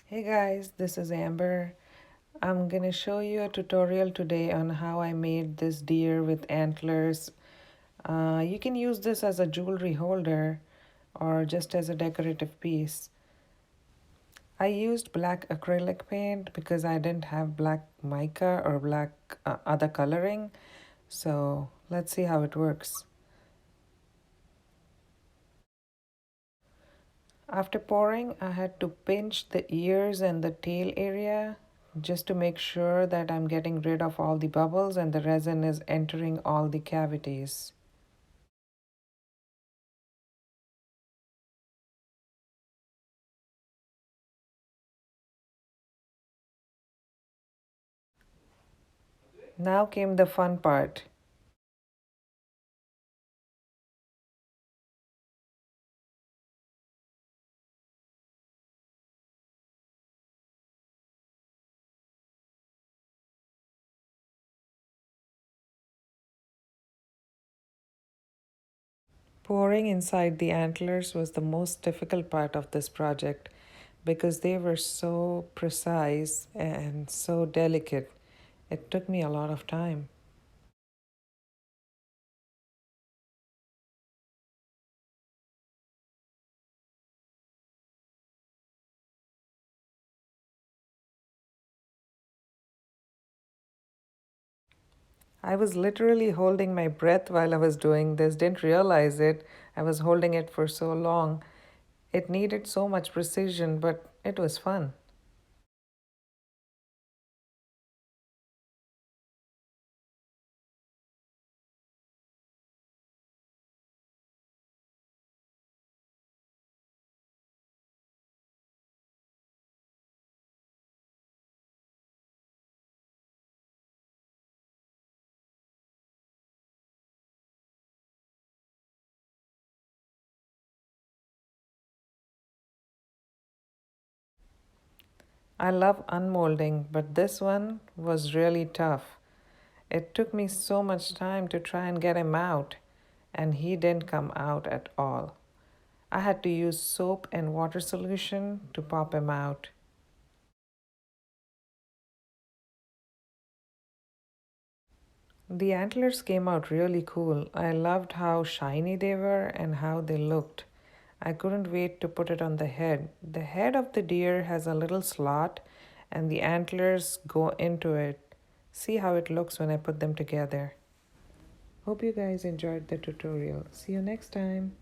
Hey guys, this is Amber. I'm gonna show you a tutorial today on how I made this deer with antlers. You can use this as a jewelry holder or just as a decorative piece. I used black acrylic paint because I didn't have black mica or black other coloring. So let's see how it works. After pouring, I had to pinch the ears and the tail area just to make sure that I'm getting rid of all the bubbles and the resin is entering all the cavities. Now came the fun part. Pouring inside the antlers was the most difficult part of this project because they were so precise and so delicate. It took me a lot of time. I was literally holding my breath while I was doing this, didn't realize it. I was holding it for so long. It needed so much precision, but it was fun. I love unmolding, but this one was really tough. It took me so much time to try and get him out, and he didn't come out at all. I had to use soap and water solution to pop him out. The antlers came out really cool. I loved how shiny they were and how they looked. I couldn't wait to put it on the head. The head of the deer has a little slot and the antlers go into it. See how it looks when I put them together. Hope you guys enjoyed the tutorial. See you next time.